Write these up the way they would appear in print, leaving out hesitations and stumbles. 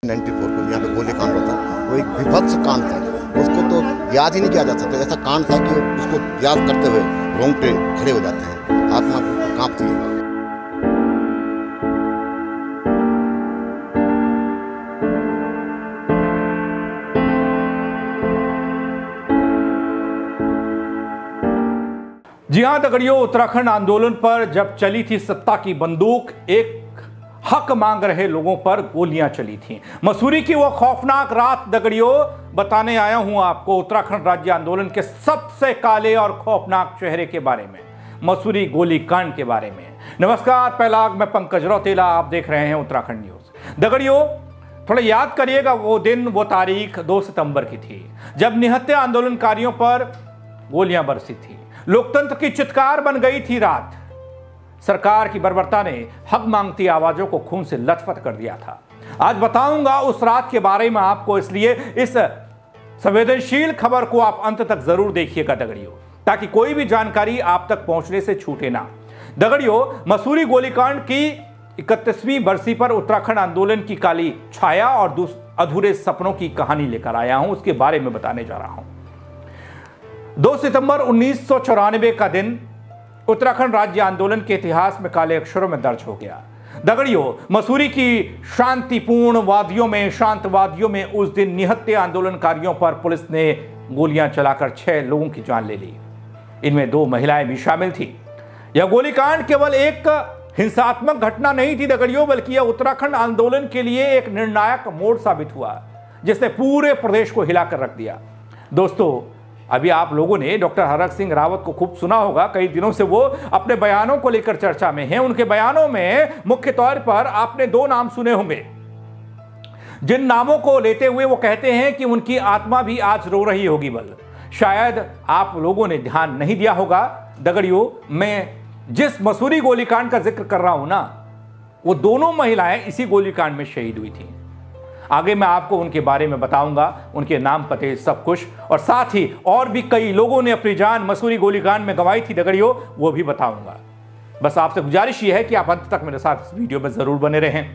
94 को यहाँ पे गोलीकांड होता, वो एक विभत्स कांड था। उसको तो याद ही नहीं किया जा सकता। ऐसा कांड था कि उसको याद करते हुए रोंगटे खड़े हो जाते हैं, आत्मा कांपती है। जी हां दगड़ियों, उत्तराखंड आंदोलन पर जब चली थी सत्ता की बंदूक, एक हक मांग रहे लोगों पर गोलियां चली थीं। मसूरी की वो खौफनाक रात दगड़ियों बताने आया हूं आपको उत्तराखंड राज्य आंदोलन के सबसे काले और खौफनाक चेहरे के बारे में, मसूरी गोलीकांड के बारे में। नमस्कार, पहला मैं पंकज रौतेला, आप देख रहे हैं उत्तराखंड न्यूज। दगड़ियों थोड़ा याद करिएगा, वो दिन वो तारीख 2 सितंबर की थी जब निहत्थे आंदोलनकारियों पर गोलियां बरसी थी। लोकतंत्र की चित्कार बन गई थी रात। सरकार की बर्बरता ने हक मांगती आवाजों को खून से लथपथ कर दिया था। आज बताऊंगा उस रात के बारे में आपको, इसलिए इस संवेदनशील खबर को आप अंत तक जरूर देखिएगा दगड़ियों, ताकि कोई भी जानकारी आप तक पहुंचने से छूटे ना। दगड़ियों, मसूरी गोलीकांड की 31वीं बरसी पर उत्तराखंड आंदोलन की काली छाया और अधूरे सपनों की कहानी लेकर आया हूं, उसके बारे में बताने जा रहा हूं। 2 सितंबर 1994 का दिन उत्तराखंड राज्य आंदोलन के इतिहास में काले अक्षरों में दर्ज हो गया। दगड़ियों, मसूरी की शांतिपूर्ण शांत वादियों में उस दिन निहत्थे आंदोलनकारियों पर पुलिस ने गोलियां चलाकर 6 लोगों की जान ले ली। इनमें 2 महिलाएं भी शामिल थी। यह गोलीकांड केवल एक हिंसात्मक घटना नहीं थी दगड़ियों, बल्कि यह उत्तराखंड आंदोलन के लिए एक निर्णायक मोड़ साबित हुआ, जिसने पूरे प्रदेश को हिलाकर रख दिया। दोस्तों, अभी आप लोगों ने डॉक्टर हरक सिंह रावत को खूब सुना होगा। कई दिनों से वो अपने बयानों को लेकर चर्चा में हैं। उनके बयानों में मुख्य तौर पर आपने 2 नाम सुने होंगे, जिन नामों को लेते हुए वो कहते हैं कि उनकी आत्मा भी आज रो रही होगी। बल शायद आप लोगों ने ध्यान नहीं दिया होगा दगड़ियों, मैं जिस मसूरी गोलीकांड का जिक्र कर रहा हूं ना, वो दोनों महिलाएं इसी गोलीकांड में शहीद हुई थी। आगे मैं आपको उनके बारे में बताऊंगा, उनके नाम पते सब कुछ, और साथ ही और भी कई लोगों ने अपनी जान मसूरी गोलीकांड में गंवाई थी दगड़ियों, वो भी बताऊंगा। बस आपसे गुजारिश ये है कि आप अंत तक मेरे साथ इस वीडियो में जरूर बने रहें।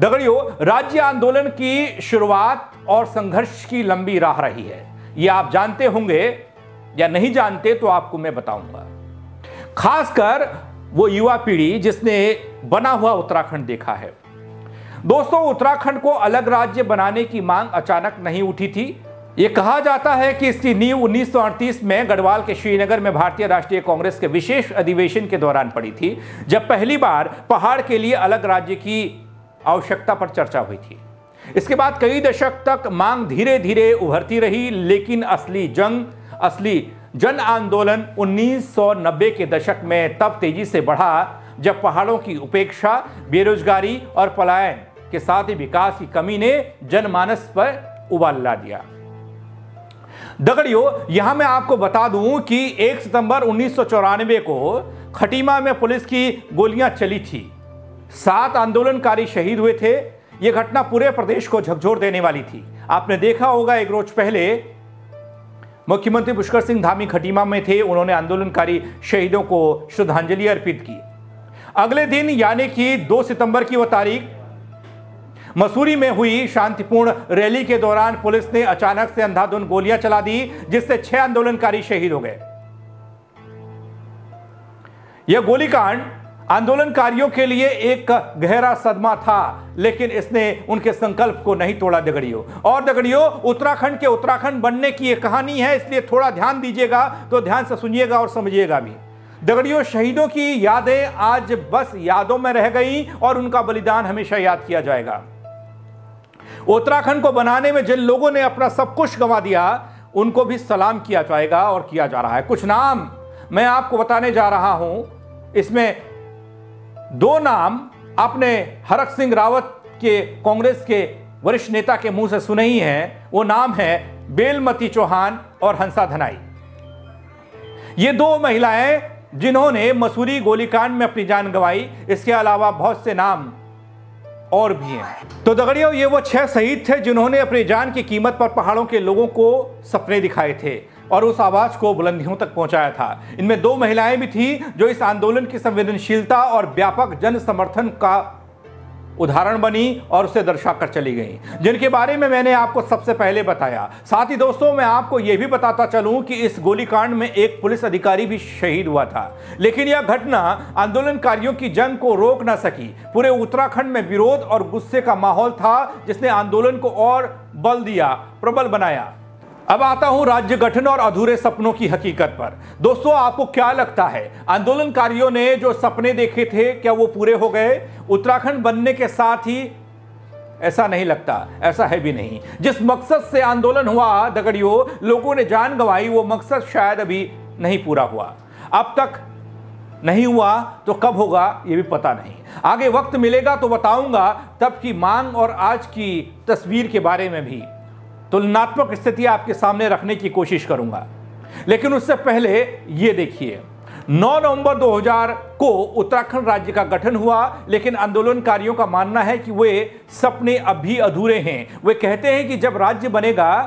दगड़ियों, राज्य आंदोलन की शुरुआत और संघर्ष की लंबी राह रही है, ये आप जानते होंगे, या नहीं जानते तो आपको मैं बताऊंगा। खासकर वो युवा पीढ़ी जिसने बना हुआ उत्तराखंड देखा है। दोस्तों, उत्तराखंड को अलग राज्य बनाने की मांग अचानक नहीं उठी थी। यह कहा जाता है कि इसकी नींव 1938 में गढ़वाल के श्रीनगर में भारतीय राष्ट्रीय कांग्रेस के विशेष अधिवेशन के दौरान पड़ी थी, जब पहली बार पहाड़ के लिए अलग राज्य की आवश्यकता पर चर्चा हुई थी। इसके बाद कई दशक तक मांग धीरे धीरे उभरती रही, लेकिन असली जन आंदोलन 1990 के दशक में तब तेजी से बढ़ा जब पहाड़ों की उपेक्षा, बेरोजगारी और पलायन के साथ ही विकास की कमी ने जनमानस पर उबाल ला दिया। दगड़ियों, यहां मैं आपको बता दूं कि 1 सितंबर 1994 को खटीमा में पुलिस की गोलियां चली थी। 7 आंदोलनकारी शहीद हुए थे। यह घटना पूरे प्रदेश को झकझोर देने वाली थी। आपने देखा होगा, एक रोज पहले मुख्यमंत्री पुष्कर सिंह धामी खटीमा में थे। उन्होंने आंदोलनकारी शहीदों को श्रद्धांजलि अर्पित की। अगले दिन यानी कि 2 सितंबर की वो तारीख, मसूरी में हुई शांतिपूर्ण रैली के दौरान पुलिस ने अचानक से अंधाधुंध गोलियां चला दी, जिससे 6 आंदोलनकारी शहीद हो गए। यह गोलीकांड आंदोलनकारियों के लिए एक गहरा सदमा था, लेकिन इसने उनके संकल्प को नहीं तोड़ा दगड़ियों। और दगड़ियों, उत्तराखंड के उत्तराखंड बनने की यह कहानी है, इसलिए थोड़ा ध्यान दीजिएगा, तो ध्यान से सुनिएगा और समझिएगा भी। दगड़ियों, शहीदों की यादें आज बस यादों में रह गई और उनका बलिदान हमेशा याद किया जाएगा। उत्तराखंड को बनाने में जिन लोगों ने अपना सब कुछ गंवा दिया, उनको भी सलाम किया जाएगा और किया जा रहा है। कुछ नाम मैं आपको बताने जा रहा हूं। इसमें 2 नाम आपने हरक सिंह रावत के, कांग्रेस के वरिष्ठ नेता के मुंह से सुने ही हैं। वो नाम है बेलमती चौहान और हंसा धनाई। ये 2 महिलाएं जिन्होंने मसूरी गोलीकांड में अपनी जान गंवाई। इसके अलावा बहुत से नाम और भी हैं। तो दगड़ियों, ये वो 6 शहीद थे जिन्होंने अपनी जान की कीमत पर पहाड़ों के लोगों को सपने दिखाए थे और उस आवाज को बुलंदियों तक पहुंचाया था। इनमें 2 महिलाएं भी थी जो इस आंदोलन की संवेदनशीलता और व्यापक जन समर्थन का उदाहरण बनी और उसे दर्शाकर चली गई, जिनके बारे में मैंने आपको सबसे पहले बताया। साथ ही दोस्तों मैं आपको यह भी बताता चलूं कि इस गोलीकांड में एक पुलिस अधिकारी भी शहीद हुआ था, लेकिन यह घटना आंदोलनकारियों की जंग को रोक न सकी। पूरे उत्तराखंड में विरोध और गुस्से का माहौल था, जिसने आंदोलन को और बल दिया, प्रबल बनाया। अब आता हूं राज्य गठन और अधूरे सपनों की हकीकत पर। दोस्तों आपको क्या लगता है, आंदोलनकारियों ने जो सपने देखे थे क्या वो पूरे हो गए? उत्तराखंड बनने के साथ ही? ऐसा नहीं लगता, ऐसा है भी नहीं। जिस मकसद से आंदोलन हुआ दगड़ियों, लोगों ने जान गंवाई, वो मकसद शायद अभी नहीं पूरा हुआ। अब तक नहीं हुआ तो कब होगा ये भी पता नहीं। आगे वक्त मिलेगा तो बताऊंगा तब की मांग और आज की तस्वीर के बारे में भी तुलनात्मक स्थिति आपके सामने रखने की कोशिश करूंगा। लेकिन उससे पहले ये देखिए, 9 नवंबर 2000 को उत्तराखंड राज्य का गठन हुआ, लेकिन आंदोलनकारियों का मानना है कि वे सपने अब भी अधूरे हैं। वे कहते हैं कि जब राज्य बनेगा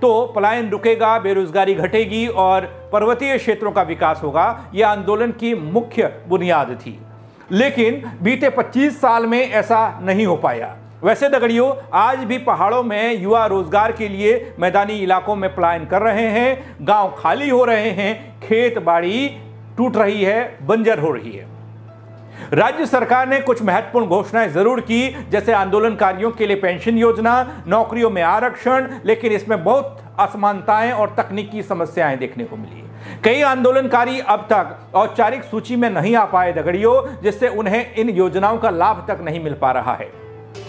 तो पलायन रुकेगा, बेरोजगारी घटेगी और पर्वतीय क्षेत्रों का विकास होगा। यह आंदोलन की मुख्य बुनियाद थी, लेकिन बीते 25 साल में ऐसा नहीं हो पाया। वैसे दगड़ियों, आज भी पहाड़ों में युवा रोजगार के लिए मैदानी इलाकों में पलायन कर रहे हैं, गांव खाली हो रहे हैं, खेत बाड़ी टूट रही है, बंजर हो रही है। राज्य सरकार ने कुछ महत्वपूर्ण घोषणाएं जरूर की, जैसे आंदोलनकारियों के लिए पेंशन योजना, नौकरियों में आरक्षण, लेकिन इसमें बहुत असमानताएं और तकनीकी समस्याएं देखने को मिली। कई आंदोलनकारी अब तक औपचारिक सूची में नहीं आ पाए दगड़ियों, जिससे उन्हें इन योजनाओं का लाभ तक नहीं मिल पा रहा है।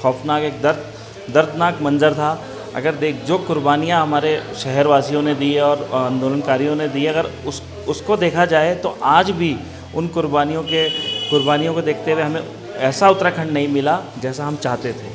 खौफनाक एक दर्दनाक मंजर था। अगर जो कुर्बानियाँ हमारे शहरवासियों ने दी और आंदोलनकारियों ने दी, अगर उसको देखा जाए तो आज भी उन कुर्बानियों को देखते हुए हमें ऐसा उत्तराखंड नहीं मिला जैसा हम चाहते थे।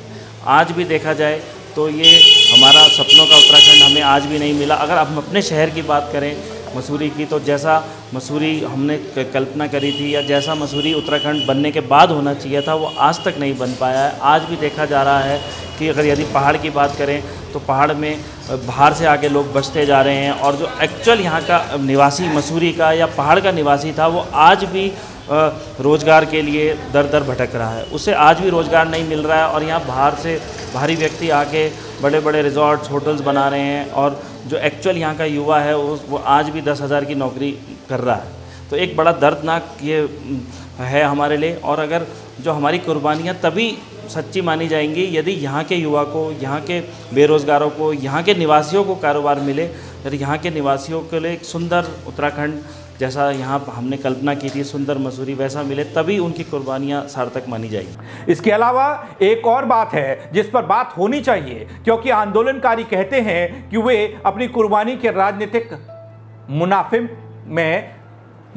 आज भी देखा जाए तो ये हमारा सपनों का उत्तराखंड हमें आज भी नहीं मिला। अगर हम अपने शहर की बात करें मसूरी की, तो जैसा मसूरी हमने कल्पना करी थी या जैसा मसूरी उत्तराखंड बनने के बाद होना चाहिए था, वो आज तक नहीं बन पाया है। आज भी देखा जा रहा है कि अगर यदि पहाड़ की बात करें तो पहाड़ में बाहर से आके लोग बसते जा रहे हैं, और जो एक्चुअल यहाँ का निवासी मसूरी का या पहाड़ का निवासी था, वो आज भी रोज़गार के लिए दर दर भटक रहा है। उसे आज भी रोज़गार नहीं मिल रहा है, और यहाँ बाहर से बाहरी व्यक्ति आके बड़े बड़े रिजॉर्ट्स, होटल्स बना रहे हैं, और जो एक्चुअल यहाँ का युवा है वो आज भी 10,000 की नौकरी कर रहा है। तो एक बड़ा दर्दनाक ये है हमारे लिए। और अगर जो हमारी कुर्बानियाँ तभी सच्ची मानी जाएंगी यदि यहाँ के युवा को, यहाँ के बेरोज़गारों को, यहाँ के निवासियों को कारोबार मिले, यदि यहाँ के निवासियों के लिए एक सुंदर उत्तराखंड जैसा यहाँ हमने कल्पना की थी, सुंदर मसूरी, वैसा मिले, तभी उनकी कुर्बानियाँ सार्थक मानी जाएगी। इसके अलावा एक और बात है जिस पर बात होनी चाहिए, क्योंकि आंदोलनकारी कहते हैं कि वे अपनी कुर्बानी के राजनीतिक मुनाफे में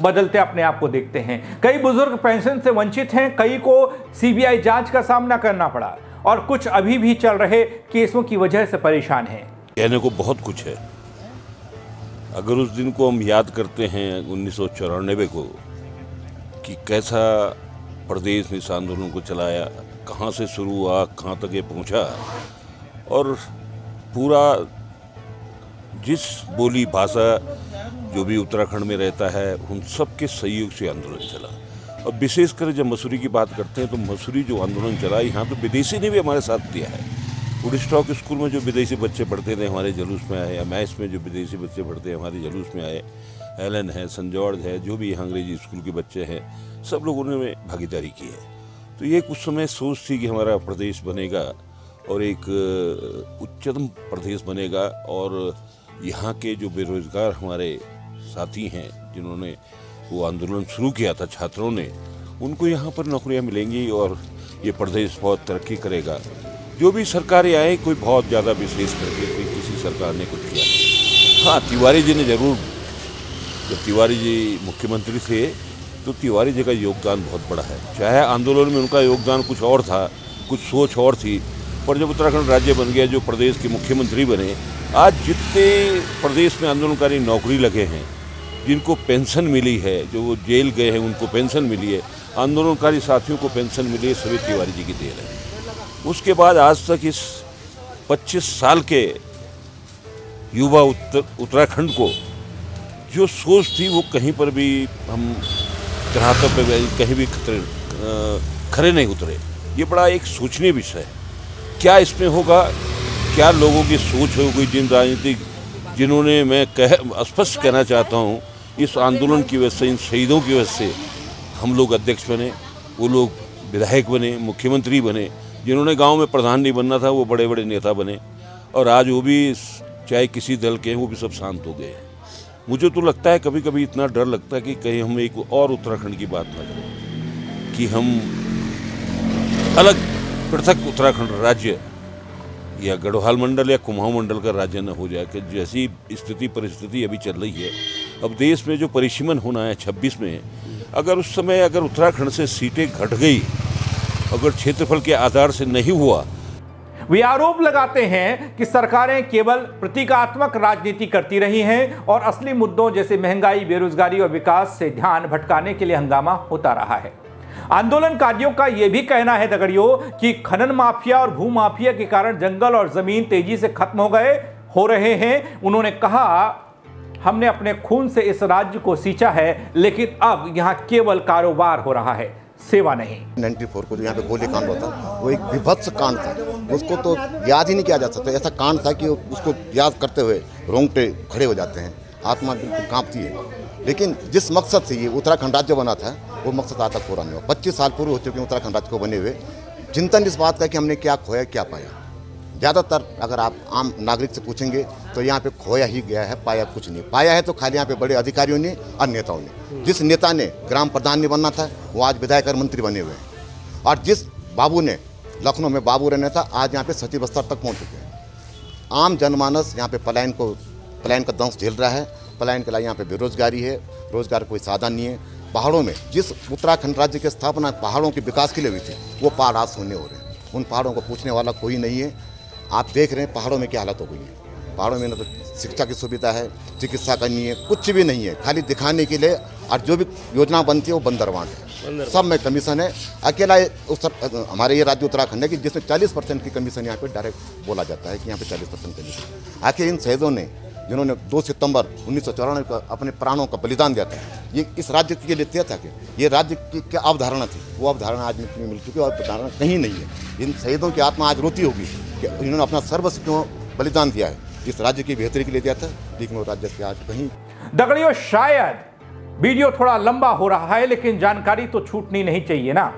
बदलते अपने आप को देखते हैं। कई बुजुर्ग पेंशन से वंचित हैं, कई को सीबीआई जांच का सामना करना पड़ा, और कुछ अभी भी चल रहे केसों की वजह से परेशान हैं। कहने को बहुत कुछ है। अगर उस दिन को हम याद करते हैं 1994 को, कि कैसा प्रदेश ने इस आंदोलन को चलाया, कहाँ से शुरू हुआ, कहाँ तक ये पहुँचा, और पूरा जिस बोली भाषा जो भी उत्तराखंड में रहता है उन सब के सहयोग से आंदोलन चला। और विशेषकर जब मसूरी की बात करते हैं तो मसूरी जो आंदोलन चला, यहाँ तो विदेशी ने भी हमारे साथ दिया है। वुडस्टॉक स्कूल में जो विदेशी बच्चे पढ़ते थे हमारे जुलूस में आए, या मैथ्स में जो विदेशी बच्चे पढ़ते हैं हमारे जुलूस में आए, एलन है, सेंट जॉर्ज है, जो भी यहाँ अंग्रेजी स्कूल के बच्चे हैं, सब लोगों ने भागीदारी की है। तो ये कुछ समय सोच थी कि हमारा प्रदेश बनेगा और एक उच्चतम प्रदेश बनेगा, और यहाँ के जो बेरोजगार हमारे साथी हैं जिन्होंने वो आंदोलन शुरू किया था, छात्रों ने, उनको यहाँ पर नौकरियाँ मिलेंगी और ये प्रदेश बहुत तरक्की करेगा। जो भी सरकारें आए, कोई बहुत ज़्यादा विशेष करके कोई किसी सरकार ने कुछ किया। हाँ, तिवारी जी ने ज़रूर, जब तिवारी जी मुख्यमंत्री थे तो तिवारी जी का योगदान बहुत बड़ा है। चाहे आंदोलन में उनका योगदान कुछ और था, कुछ सोच और थी, पर जब उत्तराखंड राज्य बन गया, जो प्रदेश के मुख्यमंत्री बने, आज जितने प्रदेश में आंदोलनकारी नौकरी लगे हैं, जिनको पेंशन मिली है, जो वो जेल गए हैं उनको पेंशन मिली है, आंदोलनकारी साथियों को पेंशन मिली है, सभी तिवारी जी की देन है। उसके बाद आज तक इस 25 साल के युवा उत्तराखंड को जो सोच थी वो कहीं पर भी हम ग्राहकों पे कहीं भी खरे नहीं उतरे। ये बड़ा एक सोचनीय विषय है। क्या इसमें होगा, क्या लोगों की सोच होगी, जिन राजनीतिक जिन्होंने, मैं स्पष्ट कहना चाहता हूँ, इस आंदोलन की वजह से, इन शहीदों की वजह से हम लोग अध्यक्ष बने, वो लोग विधायक बने, मुख्यमंत्री बने, जिन्होंने गांव में प्रधान नहीं बनना था वो बड़े बड़े नेता बने, और आज वो भी चाहे किसी दल के हैं वो भी सब शांत हो गए। मुझे तो लगता है कभी कभी इतना डर लगता है कि कहीं हम एक और उत्तराखंड की बात ना करें, कि हम अलग पृथक उत्तराखंड राज्य या गढ़वाल मंडल या कुमाऊं मंडल का राज्य न हो जाए। कि जैसी स्थिति परिस्थिति अभी चल रही है, अब देश में जो परिसीमन होना है 26 में, अगर उस समय अगर उत्तराखंड से सीटें घट गई, अगर क्षेत्रफल के आधार से नहीं हुआ। वे आरोप लगाते हैं कि सरकारें केवल प्रतीकात्मक राजनीति करती रही हैं और असली मुद्दों जैसे महंगाई, बेरोजगारी और विकास से ध्यान भटकाने के लिए हंगामा होता रहा है। आंदोलनकारियों का यह भी कहना है दगड़ियों कि खनन माफिया और भू माफिया के कारण जंगल और जमीन तेजी से खत्म हो रहे हैं। उन्होंने कहा, हमने अपने खून से इस राज्य को सींचा है, लेकिन अब यहां केवल कारोबार हो रहा है, सेवा नहीं। 94 को जो यहाँ पे गोली कांड हुआ था वो एक विभत्स कांड था, उसको तो याद ही नहीं किया जा सकता। ऐसा कांड था कि उसको याद करते हुए रोंगटे खड़े हो जाते हैं, आत्मा बिल्कुल कांपती है। लेकिन जिस मकसद से ये उत्तराखंड राज्य बना था वो मकसद आज तक पूरा नहीं हुआ। 25 साल पूरे हो चुके हैं उत्तराखंड राज्य को बने हुए। चिंतन इस बात का कि हमने क्या खोया क्या पाया। ज़्यादातर अगर आप आम नागरिक से पूछेंगे तो यहाँ पे खोया ही गया है, पाया कुछ नहीं। पाया है तो खाली यहाँ पे बड़े अधिकारियों ने और नेताओं ने। जिस नेता ने ग्राम प्रधान नहीं बनना था वो आज विधायक और मंत्री बने हुए हैं, और जिस बाबू ने लखनऊ में बाबू रहना था आज यहाँ पे सचिव स्तर तक पहुँच चुके हैं। आम जनमानस यहाँ पे पलायन का दंश झेल रहा है। पलायन के लिए यहाँ पे बेरोजगारी है, रोजगार कोई साधन नहीं है। पहाड़ों में जिस उत्तराखंड राज्य की स्थापना पहाड़ों के विकास के लिए हुई थी वो पहाड़ आज शून्य हो रहे हैं। उन पहाड़ों को पूछने वाला कोई नहीं है। आप देख रहे हैं पहाड़ों में क्या हालत हो गई है। पहाड़ों में ना तो शिक्षा की सुविधा है, चिकित्सा का नहीं है, कुछ भी नहीं है, खाली दिखाने के लिए। और जो भी योजना बनती है वो बंदरवाट है, सब में कमीशन है। अकेला हमारे ये राज्य उत्तराखंड है कि जिसमें 40% की कमीशन यहाँ पे डायरेक्ट बोला जाता है कि यहाँ पे 40% कमीशन। आखिर इन शहीदों ने जिन्होंने 2 सितंबर 1994 को अपने प्राणों का बलिदान दिया था, ये इस राज्य के लिए तय था कि ये राज्य की क्या अवधारणा थी, वो अवधारणा आज मिल चुकी है और अवधारणा कहीं नहीं है। इन शहीदों की आत्मा आज रोती होगी कि इन्होंने अपना सर्वस्व क्यों बलिदान दिया है, इस राज्य की बेहतरी के लिए दिया था, लेकिन वो राज्य से आज कहीं। दगड़ियों, शायद वीडियो थोड़ा लंबा हो रहा है लेकिन जानकारी तो छूटनी नहीं चाहिए ना।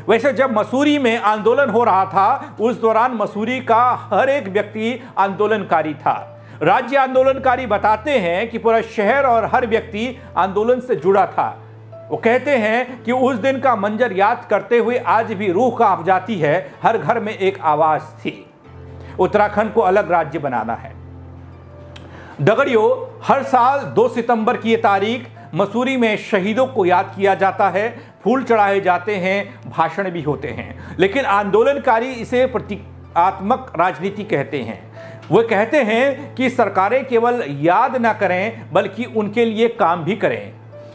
वैसे जब मसूरी में आंदोलन हो रहा था उस दौरान मसूरी का हर एक व्यक्ति आंदोलनकारी था। राज्य आंदोलनकारी बताते हैं कि पूरा शहर और हर व्यक्ति आंदोलन से जुड़ा था। वो कहते हैं कि उस दिन का मंजर याद करते हुए आज भी रूह कांप जाती है। हर घर में एक आवाज थी, उत्तराखंड को अलग राज्य बनाना है। दगड़ियों, हर साल 2 सितंबर की ये तारीख मसूरी में शहीदों को याद किया जाता है, फूल चढ़ाए जाते हैं, भाषण भी होते हैं। लेकिन आंदोलनकारी इसे प्रतीकात्मक राजनीति कहते हैं। वो कहते हैं कि सरकारें केवल याद ना करें बल्कि उनके लिए काम भी करें।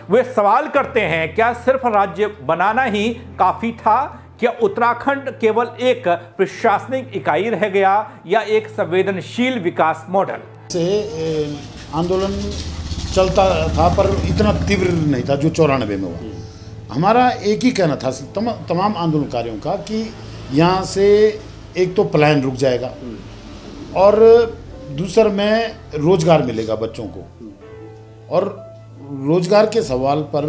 वे सवाल करते हैं, क्या सिर्फ राज्य बनाना ही काफ़ी था? क्या उत्तराखंड केवल एक प्रशासनिक इकाई रह गया या एक संवेदनशील विकास मॉडल? से आंदोलन चलता था पर इतना तीव्र नहीं था जो 94 में हुआ। हमारा एक ही कहना था तमाम आंदोलनकारियों का कि यहाँ से एक तो पलायन रुक जाएगा और दूसरा में रोजगार मिलेगा बच्चों को। और रोजगार के सवाल पर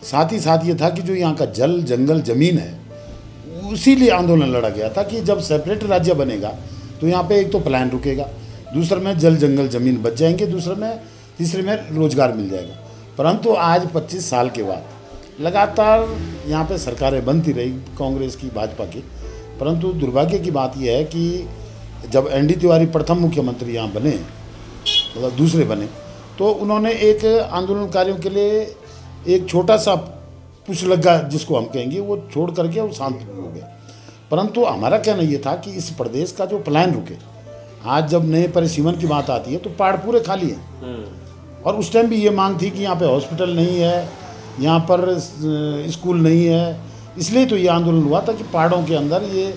साथ ही साथ ये था कि जो यहाँ का जल जंगल ज़मीन है उसी लिए आंदोलन लड़ा गया था कि जब सेपरेट राज्य बनेगा तो यहाँ पे एक तो पलायन रुकेगा, दूसरे में जल जंगल ज़मीन बच जाएंगे, तीसरे में रोजगार मिल जाएगा। परंतु आज 25 साल के बाद लगातार यहाँ पे सरकारें बनती रही कांग्रेस की, भाजपा की, परंतु दुर्भाग्य की बात यह है कि जब ND तिवारी प्रथम मुख्यमंत्री यहाँ बने, मतलब दूसरे बने, तो उन्होंने एक आंदोलनकारियों के लिए एक छोटा सा पुछलग्गा जिसको हम कहेंगे वो छोड़ करके वो शांत हो गया। परंतु हमारा कहना ये था कि इस प्रदेश का जो पलायन रुके। आज जब नए परिसीमन की बात आती है तो पहाड़ पूरे खाली हैं और उस टाइम भी ये मांग थी कि यहाँ पे हॉस्पिटल नहीं है, यहाँ पर स्कूल नहीं है, इसलिए तो ये आंदोलन हुआ था कि पहाड़ों के अंदर ये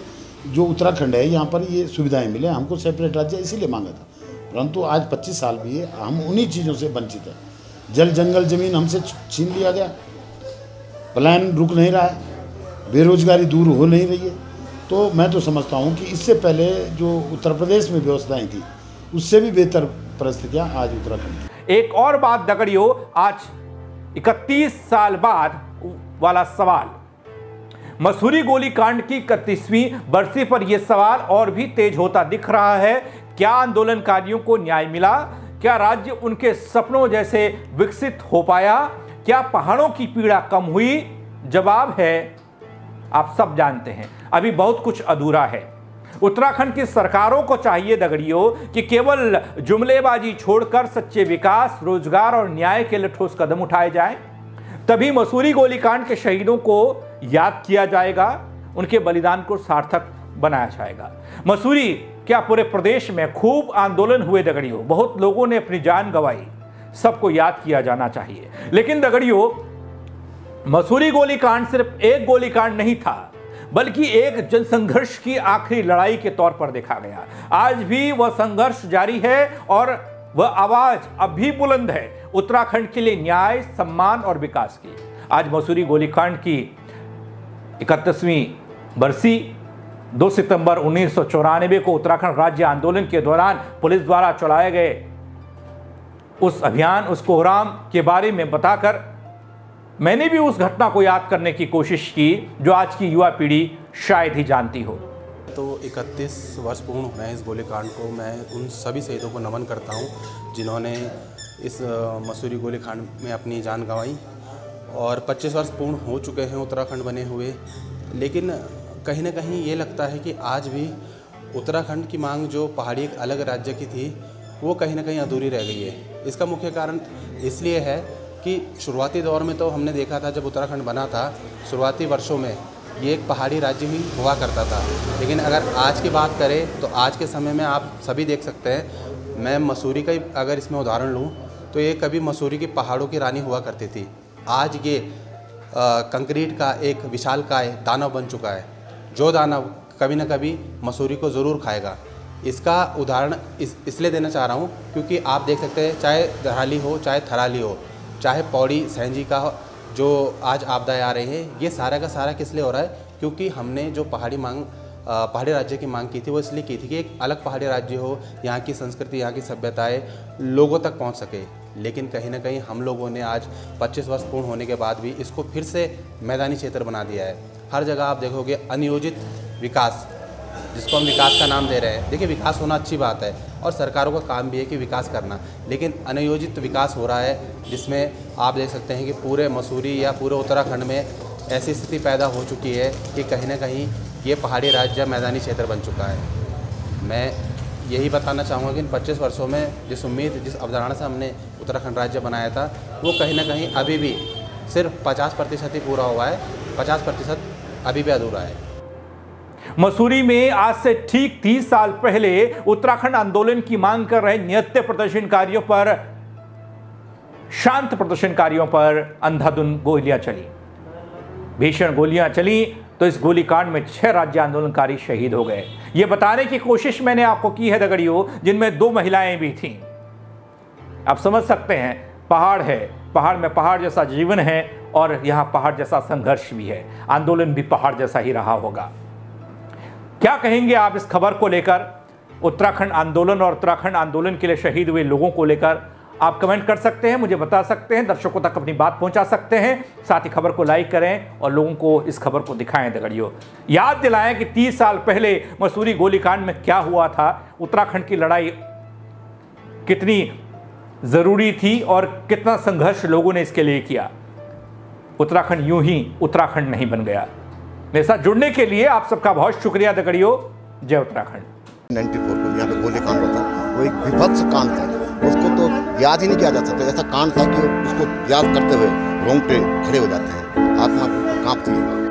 जो उत्तराखंड है यहाँ पर ये सुविधाएं मिले, हमको सेपरेट राज्य इसीलिए मांगा था। परंतु आज 25 साल भी है, हम उन्हीं चीज़ों से वंचित हैं। जल जंगल ज़मीन हमसे छीन लिया गया, पलायन रुक नहीं रहा है बेरोजगारी दूर हो नहीं रही है। तो मैं तो समझता हूँ कि इससे पहले जो उत्तर प्रदेश में व्यवस्थाएं थी उससे भी बेहतर परिस्थितियाँ आज उत्तराखंड की। एक और बात दगड़ियों, आज 31 साल बाद वाला सवाल, मसूरी गोलीकांड की 31वीं बरसी पर यह सवाल और भी तेज होता दिख रहा है। क्या आंदोलनकारियों को न्याय मिला? क्या राज्य उनके सपनों जैसे विकसित हो पाया? क्या पहाड़ों की पीड़ा कम हुई? जवाब है आप सब जानते हैं, अभी बहुत कुछ अधूरा है। उत्तराखंड की सरकारों को चाहिए दगड़ियों कि केवल जुमलेबाजी छोड़कर सच्चे विकास, रोजगार और न्याय के लिए ठोस कदम उठाए जाएं। तभी मसूरी गोलीकांड के शहीदों को याद किया जाएगा, उनके बलिदान को सार्थक बनाया जाएगा। मसूरी क्या पूरे प्रदेश में खूब आंदोलन हुए दगड़ियों, बहुत लोगों ने अपनी जान गंवाई, सबको याद किया जाना चाहिए। लेकिन दगड़ियों, मसूरी गोलीकांड सिर्फ एक गोलीकांड नहीं था, बल्कि एक जनसंघर्ष की आखिरी लड़ाई के तौर पर देखा गया। आज भी वह संघर्ष जारी है और वह आवाज अब भी बुलंद है उत्तराखंड के लिए न्याय, सम्मान और विकास की। आज मसूरी गोलीकांड की 31वीं बरसी 2 सितंबर 1994 को उत्तराखंड राज्य आंदोलन के दौरान पुलिस द्वारा चलाए गए उस अभियान, उस कोहराम के बारे में बताकर मैंने भी उस घटना को याद करने की कोशिश की जो आज की युवा पीढ़ी शायद ही जानती हो। तो 31 वर्ष पूर्ण हो रहे हैं इस गोलीकांड को। मैं उन सभी शहीदों को नमन करता हूं जिन्होंने इस मसूरी गोलीकांड में अपनी जान गंवाई, और 25 वर्ष पूर्ण हो चुके हैं उत्तराखंड बने हुए। लेकिन कहीं ना कहीं ये लगता है कि आज भी उत्तराखंड की मांग जो पहाड़ी एक अलग राज्य की थी वो कहीं ना कहीं अधूरी रह गई है। इसका मुख्य कारण इसलिए है कि शुरुआती दौर में तो हमने देखा था, जब उत्तराखंड बना था शुरुआती वर्षों में ये एक पहाड़ी राज्य ही हुआ करता था। लेकिन अगर आज की बात करें तो आज के समय में आप सभी देख सकते हैं, मैं मसूरी का ही अगर इसमें उदाहरण लूँ तो ये कभी मसूरी की पहाड़ों की रानी हुआ करती थी। आज ये कंक्रीट का एक विशालकाय दानव बन चुका है, जो दानव कभी ना कभी मसूरी को ज़रूर खाएगा। इसका उदाहरण इसलिए देना चाह रहा हूँ क्योंकि आप देख सकते हैं, चाहे दराली हो, चाहे थराली हो, चाहे पौड़ी सैंजी का जो आज आपदाएं आ रही हैं, ये सारा का सारा किस लिए हो रहा है? क्योंकि हमने जो पहाड़ी राज्य की मांग की थी वो इसलिए की थी कि एक अलग पहाड़ी राज्य हो, यहाँ की संस्कृति, यहाँ की सभ्यताएं लोगों तक पहुँच सके। लेकिन कहीं ना कहीं हम लोगों ने आज 25 वर्ष पूर्ण होने के बाद भी इसको फिर से मैदानी क्षेत्र बना दिया है। हर जगह आप देखोगे अनियोजित विकास, जिसको हम विकास का नाम दे रहे हैं। देखिए, विकास होना अच्छी बात है और सरकारों का काम भी है कि विकास करना, लेकिन अनियोजित विकास हो रहा है जिसमें आप देख सकते हैं कि पूरे मसूरी या पूरे उत्तराखंड में ऐसी स्थिति पैदा हो चुकी है कि कहीं ना कहीं ये पहाड़ी राज्य मैदानी क्षेत्र बन चुका है। मैं यही बताना चाहूँगा कि इन 25 वर्षों में जिस उम्मीद, जिस अवधारणा से हमने उत्तराखंड राज्य बनाया था, वो कहीं ना कहीं अभी भी सिर्फ 50% ही पूरा हुआ है, 50% अभी भी अधूरा है। मसूरी में आज से ठीक 30 साल पहले उत्तराखंड आंदोलन की मांग कर रहे निहत्थे प्रदर्शनकारियों पर, शांत प्रदर्शनकारियों पर अंधाधुंध गोलियां चली, भीषण गोलियां चली। तो इस गोलीकांड में 6 राज्य आंदोलनकारी शहीद हो गए। यह बताने की कोशिश मैंने आपको की है दगड़ियों, जिनमें 2 महिलाएं भी थीं। आप समझ सकते हैं, पहाड़ है, पहाड़ में पहाड़ जैसा जीवन है और यहां पहाड़ जैसा संघर्ष भी है। आंदोलन भी पहाड़ जैसा ही रहा होगा। क्या कहेंगे आप इस खबर को लेकर? उत्तराखंड आंदोलन और उत्तराखंड आंदोलन के लिए शहीद हुए लोगों को लेकर आप कमेंट कर सकते हैं, मुझे बता सकते हैं, दर्शकों तक अपनी बात पहुंचा सकते हैं। साथ ही खबर को लाइक करें और लोगों को इस खबर को दिखाएं दगड़ियों। याद दिलाएं कि 30 साल पहले मसूरी गोलीकांड में क्या हुआ था, उत्तराखंड की लड़ाई कितनी ज़रूरी थी और कितना संघर्ष लोगों ने इसके लिए किया। उत्तराखंड यूं ही उत्तराखंड नहीं बन गया। मेरे साथ जुड़ने के लिए आप सबका बहुत शुक्रिया दगड़ियों। जय उत्तराखंड। 94 को यहाँ पे गोलीकांड होता, वो एक विभत्स कांड था, उसको तो याद ही नहीं किया जा सकता। ऐसा कांड था कि उसको याद करते हुए रोंगटे खड़े हो जाते हैं, आत्मा कांपती है।